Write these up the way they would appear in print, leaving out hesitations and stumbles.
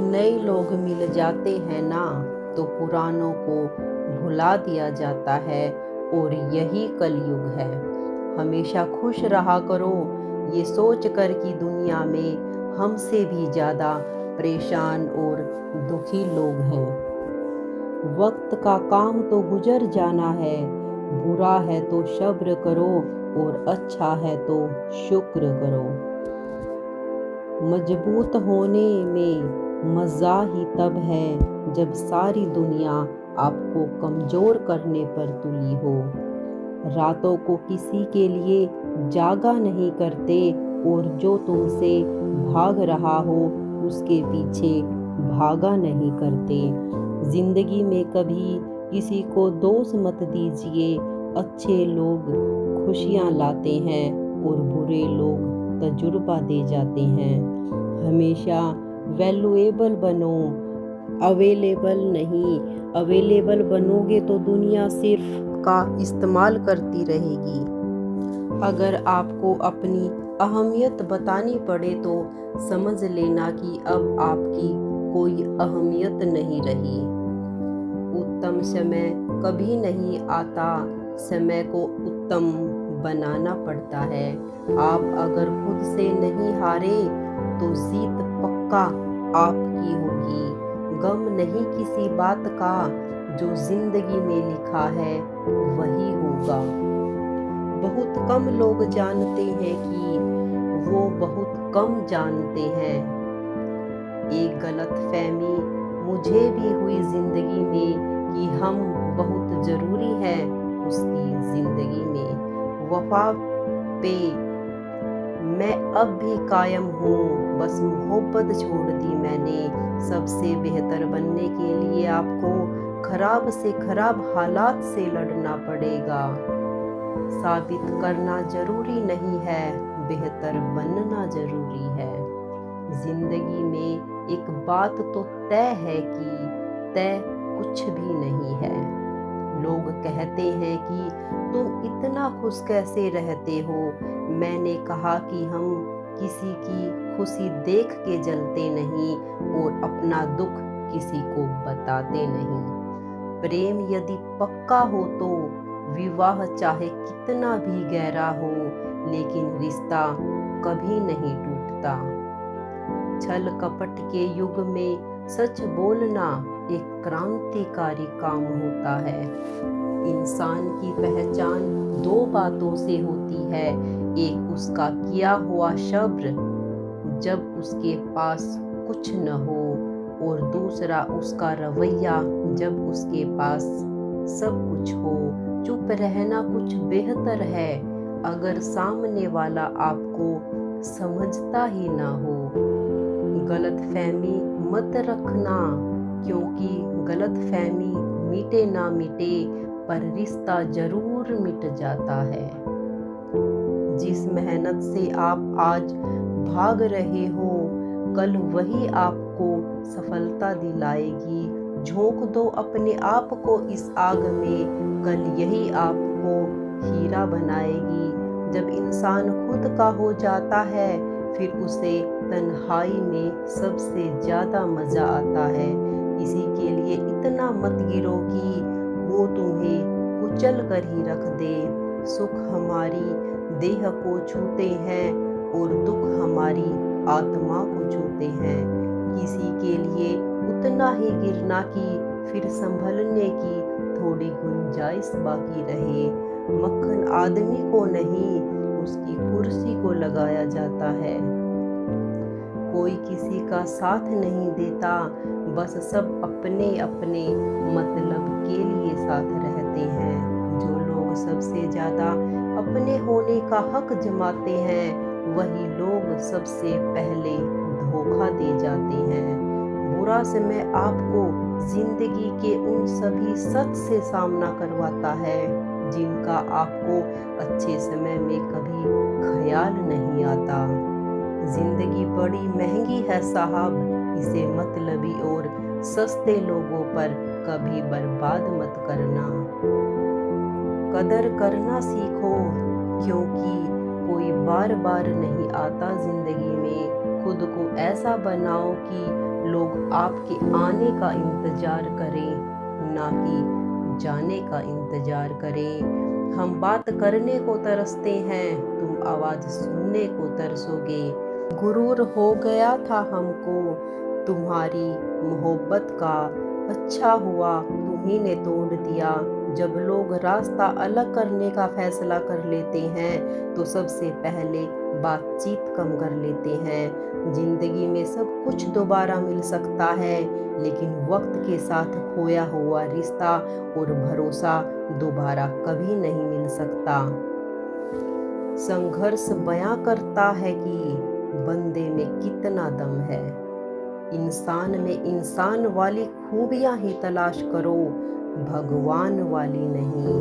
नए लोग मिल जाते हैं ना, तो पुरानों को भुला दिया जाता है और यही कलयुग है। हमेशा खुश रहा करो, ये सोच कर कि दुनिया में हमसे भी ज़्यादा परेशान और दुखी लोग हैं। वक्त का काम तो गुजर जाना है, बुरा है तो सब्र करो और अच्छा है तो शुक्र करो। मजबूत होने में मज़ा ही तब है जब सारी दुनिया आपको कमज़ोर करने पर तुली हो। रातों को किसी के लिए जागा नहीं करते और जो तुमसे भाग रहा हो उसके पीछे भागा नहीं करते। जिंदगी में कभी किसी को दोष मत दीजिए, अच्छे लोग खुशियाँ लाते हैं और बुरे लोग तजुर्बा दे जाते हैं। हमेशा वैल्यूएबल बनो, अवेलेबल नहीं। अवेलेबल बनोगे तो दुनिया सिर्फ का इस्तेमाल करती रहेगी। अगर आपको अपनी अहमियत बतानी पड़े तो समझ लेना कि अब आपकी कोई अहमियत नहीं रही। उत्तम समय कभी नहीं आता, समय को उत्तम बनाना पड़ता है। आप अगर खुद से नहीं हारे तो जीत पक्का आपकी होगी। गम नहीं किसी बात का, जो जिंदगी में लिखा है वही होगा। बहुत कम लोग जानते हैं कि वो बहुत कम जानते हैं। एक गलतफहमी मुझे भी हुई जिंदगी में कि हम बहुत ज़रूरी हैं उसकी ज़िंदगी में। वफा पे मैं अब भी कायम हूँ, बस मोहब्बत छोड़ दी मैंने। सबसे बेहतर बनने के लिए आपको खराब से खराब हालात से लड़ना पड़ेगा। साबित करना जरूरी नहीं है, बेहतर बनना जरूरी है। जिंदगी में एक बात तो तय है कि तय कुछ भी नहीं है। लोग कहते हैं कि तुम इतना खुश कैसे रहते हो। मैंने कहा कि हम किसी की खुशी देख के जलते नहीं और अपना दुख किसी को बताते नहीं। प्रेम यदि पक्का हो तो विवाह चाहे कितना भी गहरा हो, लेकिन रिश्ता कभी नहीं टूटता। छल कपट के युग में सच बोलना एक क्रांतिकारी काम होता है। इंसान की पहचान दो बातों से होती है, एक उसका किया हुआ सब्र जब उसके पास कुछ न हो, और दूसरा उसका रवैया जब उसके पास सब कुछ हो। चुप रहना कुछ बेहतर है अगर सामने वाला आपको समझता ही ना हो। गलतफहमी मत रखना, क्योंकि गलतफहमी मिटे ना मिटे पर रिश्ता जरूर मिट जाता है। जिस मेहनत से आप आज भाग रहे हो, कल वही आपको सफलता दिलाएगी। झोंक दो अपने आप को इस आग में, कल यही आपको हीरा बनाएगी। जब इंसान खुद का हो जाता है फिर उसे तन्हाई में सबसे ज़्यादा मज़ा आता है। किसी के लिए इतना मत गिरो कि वो तुम्हें कुचल कर ही रख दे। सुख हमारी देह को छूते हैं और दुख हमारी आत्मा को छूते हैं। किसी के लिए उतना ही गिरना कि फिर संभलने की थोड़ी गुंजाइश बाकी रहे। मक्खन आदमी को नहीं, उसकी कुर्सी को लगाया जाता है। कोई किसी का साथ नहीं देता, बस सब अपने अपने मतलब के लिए साथ रहते हैं। जो लोग सबसे ज़्यादा अपने होने का हक जमाते हैं, वही लोग सबसे पहले धोखा दे जाते हैं। बुरा समय आपको जिंदगी के उन सभी सच से सामना करवाता है जिनका आपको अच्छे समय में कभी ख्याल नहीं आता। जिंदगी बड़ी महंगी है साहब, इसे मतलबी और सस्ते लोगों पर कभी बर्बाद मत करना। कदर करना सीखो, क्योंकि कोई बार बार नहीं आता जिंदगी में। खुद को ऐसा बनाओ कि लोग आपके आने का इंतजार करें, ना कि जाने का इंतजार करें। हम बात करने को तरसते हैं, तुम आवाज़ सुनने को तरसोगे। गुरूर हो गया था हमको तुम्हारी मोहब्बत का, अच्छा हुआ तुम्ही ने तोड़ दिया। जब लोग रास्ता अलग करने का फैसला कर लेते हैं तो सबसे पहले बातचीत कम कर लेते हैं। जिंदगी में सब कुछ दोबारा मिल सकता है, लेकिन वक्त के साथ खोया हुआ रिश्ता और भरोसा दोबारा कभी नहीं मिल सकता। संघर्ष बयां करता है कि बंदे में कितना दम है। इंसान में इंसान वाली खूबियां ही तलाश करो, भगवान वाली नहीं।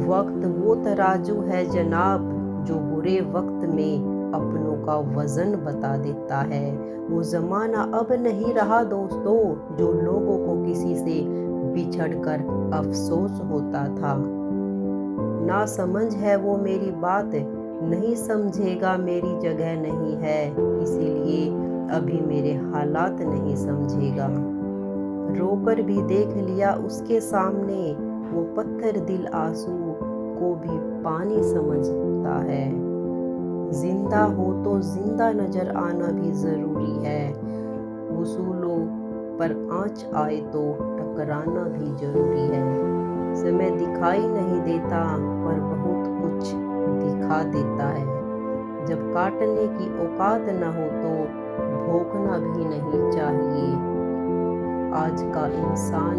वक्त वो तराजू है जनाब, जो बुरे वक्त में अपनों का वजन बता देता है। वो जमाना अब नहीं रहा दोस्तों, जो लोगों को किसी से बिछड़कर अफसोस होता था। ना समझ है वो मेरी बात, नहीं समझेगा मेरी जगह नहीं है, इसीलिए अभी मेरे हालात नहीं समझेगा। रोकर भी देख लिया उसके सामने, वो पत्थर दिल आंसू को भी पानी समझता है। जिंदा हो तो जिंदा नजर आना भी जरूरी है, उसूलों पर आँच आए तो टकराना भी जरूरी है। समय दिखाई नहीं देता पर बहुत कुछ दिखा देता है। जब काटने की औकात न हो तो भोंकना भी नहीं चाहिए। आज का इंसान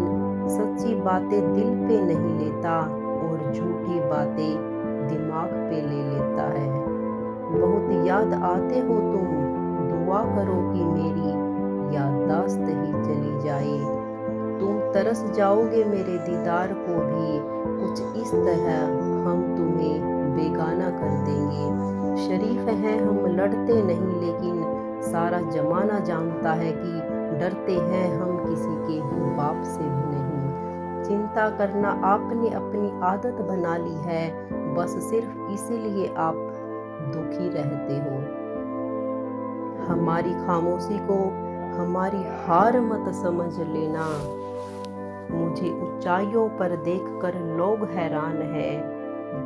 सच्ची बातें दिल पे नहीं लेता और झूठी बातें दिमाग पे ले लेता है। बहुत याद आते हो तुम, दुआ करो कि मेरी याददाश्त ही चली जाए। तुम तरस जाओगे मेरे दीदार को भी, कुछ इस तरह हम तुम्हें बेगाना कर देंगे। शरीफ हैं हम, लड़ते नहीं, लेकिन सारा जमाना जानता है कि डरते हैं हम किसी के बाप से भी नहीं। चिंता करना आपने अपनी आदत बना ली है, बस सिर्फ इसीलिए आप दुखी रहते हो। हमारी खामोशी को हमारी हार मत समझ लेना। मुझे ऊंचाइयों पर देखकर लोग हैरान है,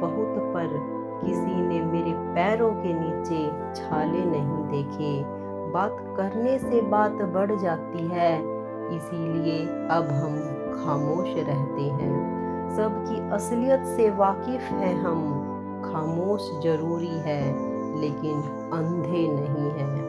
बहुत पर किसी ने मेरे पैरों के नीचे छाले नहीं देखे। बात करने से बात बढ़ जाती है, इसीलिए अब हम खामोश रहते हैं। सबकी असलियत से वाकिफ है हम, खामोश जरूरी है लेकिन अंधे नहीं हैं।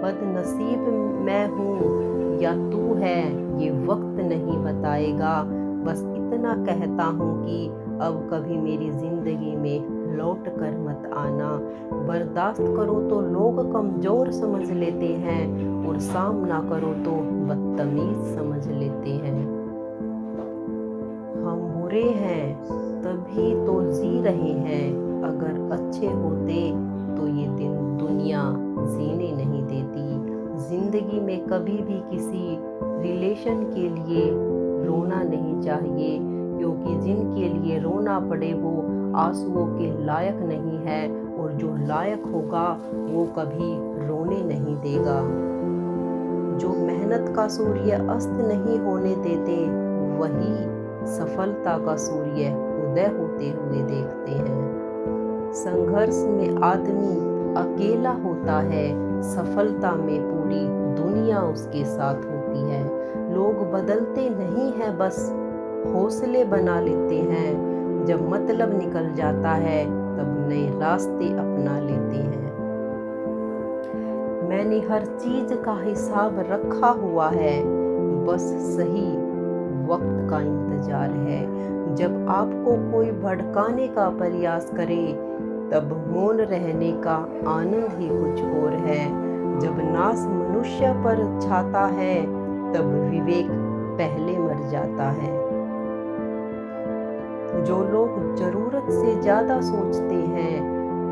बदनसीब मैं हूँ या तू है ये वक्त नहीं बताएगा, बस इतना कहता हूँ कि अब कभी मेरी जिंदगी में लौट कर मत आना। बर्दाश्त करो तो लोग कमजोर समझ लेते हैं और सामना करो तो बदतमीज समझ लेते हैं। हम बुरे हैं तभी तो जी रहे हैं, अगर अच्छे होते तो ये दिन दुनिया जीने नहीं देती। जिंदगी में कभी भी किसी रिलेशन के लिए रोना नहीं चाहिए, क्योंकि जिनके लिए रोना पड़े वो आंसुओं के लायक नहीं है, और जो लायक होगा वो कभी रोने नहीं देगा। जो मेहनत का सूर्य अस्त नहीं होने देते, वही सफलता का सूर्य उदय होते हुए देखते हैं। संघर्ष में आदमी अकेला होता है, सफलता में पूरी दुनिया उसके साथ होती है। लोग बदलते नहीं हैं, बस हौसले बना लेते हैं। जब मतलब निकल जाता है तब नए रास्ते अपना लेते हैं। मैंने हर चीज का हिसाब रखा हुआ है, बस सही वक्त का इंतजार है। जब आपको कोई भड़काने का प्रयास करे तब मौन रहने का आनंद ही कुछ और है। जब नाश मनुष्य पर छाता है तब विवेक पहले मर जाता है। जो लोग जरूरत से ज्यादा सोचते हैं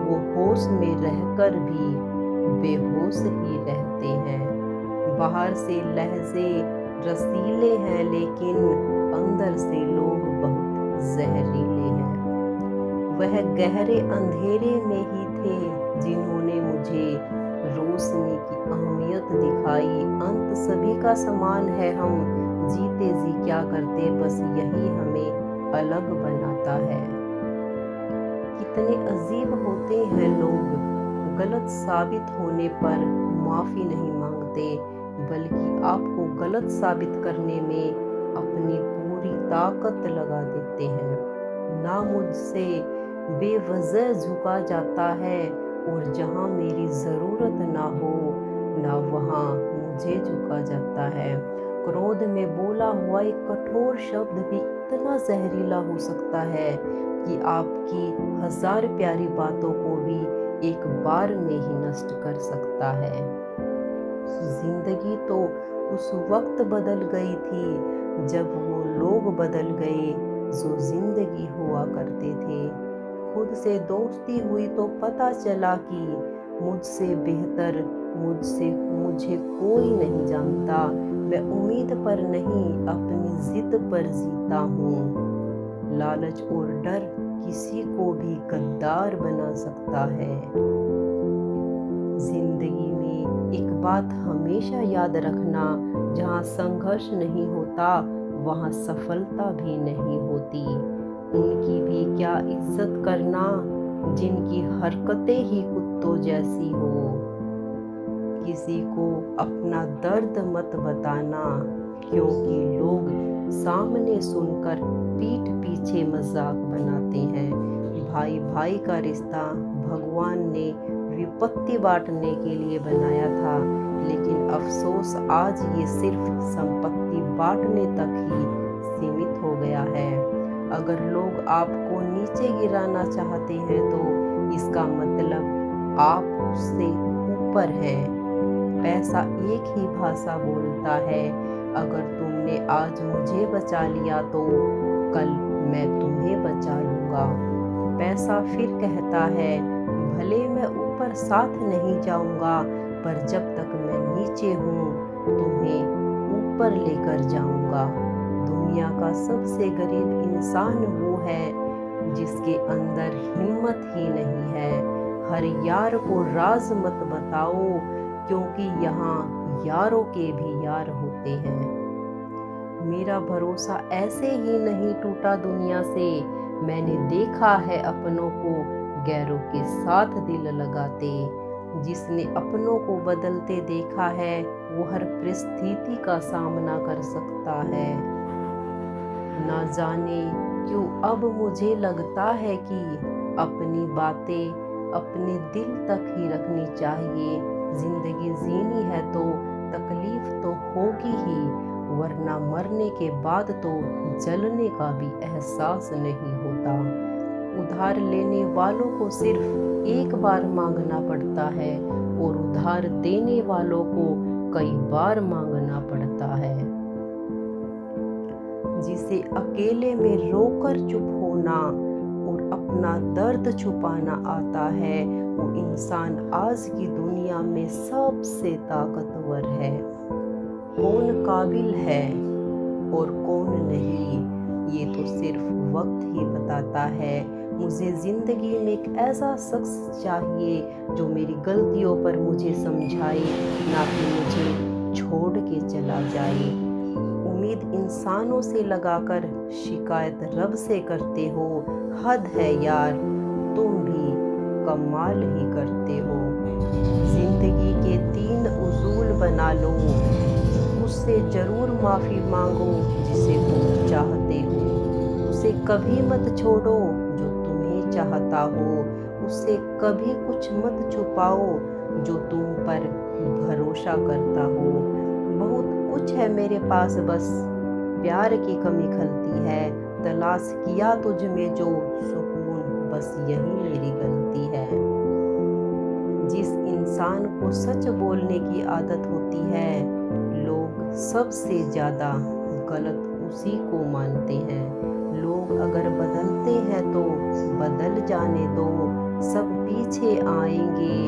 वो होश में रहकर भी बेहोश ही रहते हैं। बाहर से लहजे रसीले हैं, लेकिन अंदर से लोग बहुत जहरीले हैं। वह गहरे अंधेरे में ही थे जिन्होंने मुझे रोशनी की अहमियत दिखाई। अंत सभी का समान है, हम जीते जी क्या करते, बस यही हमें अलग बनाता है। कितने अजीब होते हैं लोग, गलत साबित होने पर माफ़ी नहीं मांगते, बल्कि आपको गलत साबित करने में अपनी पूरी ताकत लगा देते हैं। ना मुझसे बेवजह झुका जाता है, और जहाँ मेरी ज़रूरत ना हो ना वहाँ मुझे झुका जाता है। क्रोध में बोला हुआ एक कठोर शब्द भी इतना जहरीला हो सकता है कि आपकी 1000 प्यारी बातों को भी एक बार में ही नष्ट कर सकता है। जिंदगी तो उस वक्त बदल गई थी जब वो लोग बदल गए जो जिंदगी हुआ करते थे। खुद से दोस्ती हुई तो पता चला कि मुझसे बेहतर मुझे कोई नहीं जानता। मैं उम्मीद पर नहीं अपनी जिद पर जीता हूँ। लालच और डर किसी को भी गद्दार बना सकता है। जिंदगी में एक बात हमेशा याद रखना, जहाँ संघर्ष नहीं होता वहाँ सफलता भी नहीं होती। उनकी भी क्या इज्जत करना जिनकी हरकतें ही कुत्तों जैसी हो। किसी को अपना दर्द मत बताना, क्योंकि लोग सामने सुनकर पीठ पीछे मजाक बनाते हैं। भाई भाई का रिश्ता भगवान ने विपत्ति बांटने के लिए बनाया था, लेकिन अफसोस आज ये सिर्फ संपत्ति बांटने तक ही सीमित हो गया है। अगर लोग आपको नीचे गिराना चाहते हैं तो इसका मतलब आप उससे ऊपर हैं। पैसा एक ही भाषा बोलता है। अगर तुमने आज मुझे बचा लिया तो कल मैं तुम्हें बचा लूँगा। पैसा फिर कहता है, भले मैं ऊपर साथ नहीं जाऊँगा, पर जब तक मैं नीचे हूँ तुम्हें ऊपर लेकर जाऊँगा। दुनिया का सबसे गरीब इंसान वो है जिसके अंदर हिम्मत ही नहीं है। हर यार को राज मत बताओ, क्योंकि यहाँ यारों के भी यार होते हैं। मेरा भरोसा ऐसे ही नहीं टूटा दुनिया से। मैंने देखा है अपनों को गैरों के साथ दिल लगाते। जिसने अपनों को बदलते देखा है वो हर परिस्थिति का सामना कर सकता है। ना जाने क्यों अब मुझे लगता है कि अपनी बातें अपने दिल तक ही रखनी चाहिए। जिंदगी जीनी है तो तकलीफ तो होगी ही, वरना मरने के बाद तो जलने का भी एहसास नहीं होता। उधार लेने वालों को सिर्फ एक बार मांगना पड़ता है और उधार देने वालों को कई बार मांगना पड़ता है। जिसे अकेले में रोकर चुप होना और अपना दर्द छुपाना आता है, वो इंसान आज की दुनिया में सबसे ताकतवर है। कौन काबिल है और कौन नहीं, ये तो सिर्फ वक्त ही बताता है। मुझे जिंदगी में एक ऐसा शख्स चाहिए जो मेरी गलतियों पर मुझे समझाए, ना कि मुझे छोड़ के चला जाए। उम्मीद इंसानों से लगाकर शिकायत रब से करते हो। हद है यार, तुम भी कमाल ही करते हो। जिंदगी के 3 उसूल बना लो, उससे जरूर माफ़ी मांगो जिसे तुम चाहते हो। उसे कभी मत छोड़ो जो तुम्हें चाहता हो। उससे कभी कुछ मत छुपाओ जो तुम पर भरोसा करता हो। बहुत कुछ है मेरे पास, बस प्यार की कमी खलती है। तलाश किया तुझ में जो सुकून, बस यही मेरी गलती है। जिस इंसान को सच बोलने की आदत होती है, लोग सबसे ज़्यादा गलत उसी को मानते हैं। लोग अगर बदलते हैं तो बदल जाने दो, सब पीछे आएंगे,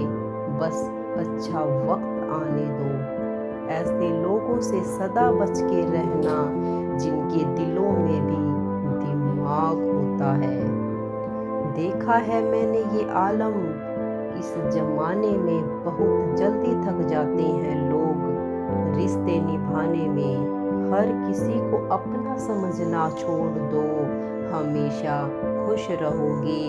बस अच्छा वक्त आने दो। ऐसे लोगों से सदा बच के रहना जिनके दिलों में भी दिमाग होता है। देखा है मैंने ये आलम, इस जमाने में बहुत जल्दी थक जाते हैं लोग रिश्ते निभाने में। हर किसी को अपना समझना छोड़ दो, हमेशा खुश रहोगे।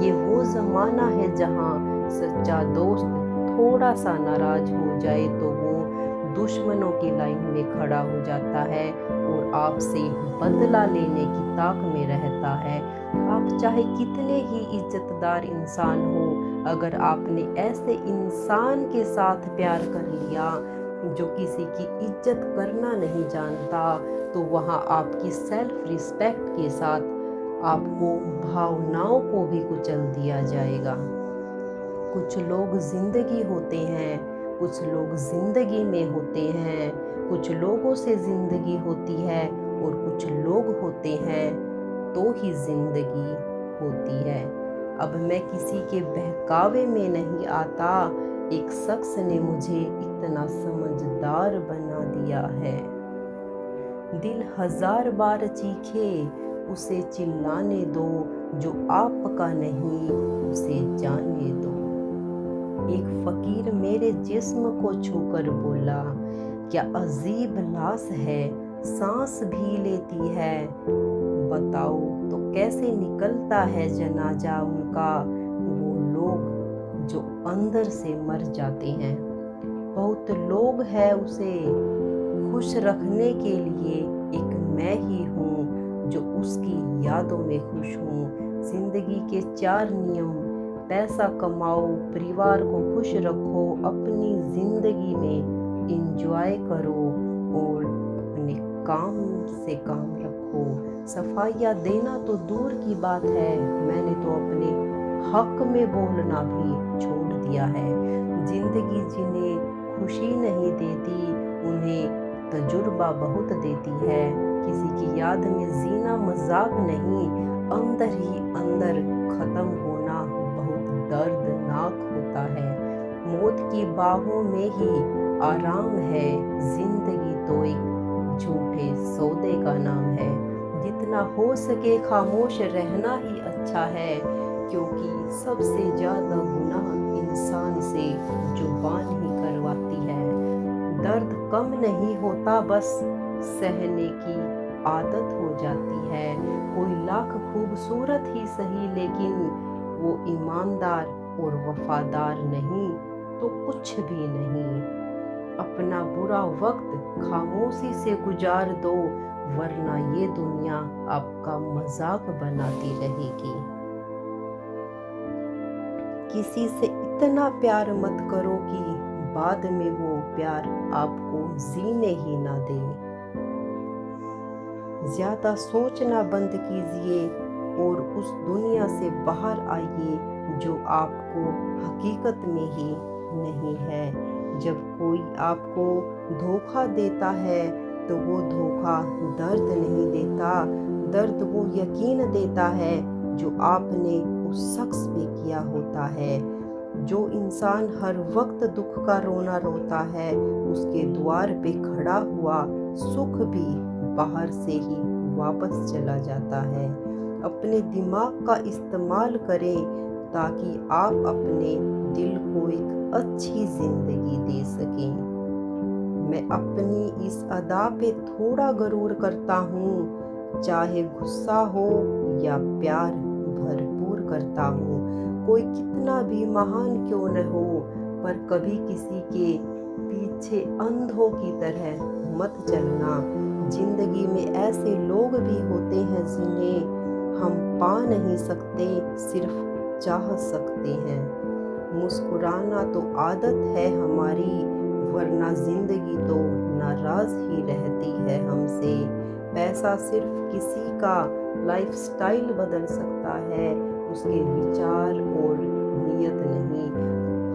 ये वो ज़माना है जहाँ सच्चा दोस्त थोड़ा सा नाराज हो जाए तो वो दुश्मनों की लाइन में खड़ा हो जाता है और आपसे बदला लेने की ताक में रहता है। आप चाहे कितने ही इज्जतदार इंसान हो, अगर आपने ऐसे इंसान के साथ प्यार कर लिया जो किसी की इज्जत करना नहीं जानता, तो वहाँ आपकी सेल्फ रिस्पेक्ट के साथ आपको भावनाओं को भी कुचल दिया जाएगा। कुछ लोग जिंदगी होते हैं, कुछ लोग जिंदगी में होते हैं, कुछ लोगों से जिंदगी होती है और कुछ लोग होते हैं तो ही जिंदगी होती है। अब मैं किसी के बहकावे में नहीं आता, एक शख्स ने मुझे इतना समझदार बना दिया है। दिल 1000 बार चीखे, उसे चिल्लाने दो, जो आपका नहीं उसे जाने दो। एक फकीर मेरे जिस्म को छूकर बोला, क्या अजीब लाश है, सांस भी लेती है। बताओ तो कैसे निकलता है जनाजा उनका, वो लोग जो अंदर से मर जाते हैं। बहुत लोग हैं उसे खुश रखने के लिए, एक मैं ही हूँ जो उसकी यादों में खुश हूँ। जिंदगी के 4 नियम, पैसा कमाओ, परिवार को खुश रखो, अपनी जिंदगी में एंजॉय करो और अपने काम से काम रखो। सफाइयाँ देना तो दूर की बात है, मैंने तो अपने हक में बोलना भी छोड़ दिया है। जिंदगी जिन्हें खुशी नहीं देती उन्हें तजुर्बा बहुत देती है। किसी की याद में जीना मजाक नहीं, अंदर ही अंदर खत्म होना बहुत दर्दनाक होता है। मौत की बाहों में ही आराम है, जिंदगी तो एक झूठे सौदे का नाम है। जितना हो सके खामोश रहना ही अच्छा है, क्योंकि सबसे ज्यादा गुनाह इंसान से जुबान ही करवाती है। दर्द कम नहीं होता, बस सहने की आदत हो जाती है। कोई लाख खूबसूरत ही सही, लेकिन वो ईमानदार और वफादार नहीं तो कुछ भी नहीं। अपना बुरा वक्त खामोशी से गुजार दो, वरना ये दुनिया आपका मजाक बनाती रहेगी। किसी से इतना प्यार मत करो कि बाद में वो प्यार आपको जीने ही ना दे। ज्यादा सोचना बंद कीजिए और उस दुनिया से बाहर आइए जो आपको हकीकत में ही नहीं है। जब कोई आपको धोखा देता है तो वो धोखा दर्द नहीं देता, दर्द वो यकीन देता है जो आपने उस शख्स पे किया होता है। जो इंसान हर वक्त दुख का रोना रोता है, उसके द्वार पे खड़ा हुआ सुख भी बाहर से ही वापस चला जाता है। अपने दिमाग का इस्तेमाल करें ताकि आप अपने दिल को एक अच्छी जिंदगी दे सकें। मैं अपनी इस अदा पे थोड़ा गरूर करता हूँ, चाहे गुस्सा हो या प्यार भरपूर करता हूँ। कोई कितना भी महान क्यों न हो, पर कभी किसी के पीछे अंधों की तरह मत चलना। जिंदगी में ऐसे लोग भी होते हैं जिन्हें हम पा नहीं सकते, सिर्फ चाह सकते हैं। मुस्कुराना तो आदत है हमारी, वरना जिंदगी तो नाराज ही रहती है हमसे। पैसा सिर्फ किसी का लाइफस्टाइल बदल सकता है, उसके विचार और नियत नहीं।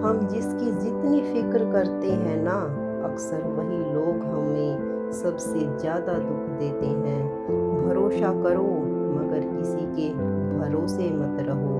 हम जिसकी जितनी फिक्र करते हैं ना, अक्सर वही लोग हमें सबसे ज़्यादा दुख देते हैं। भरोसा करो मगर किसी के भरोसे मत रहो।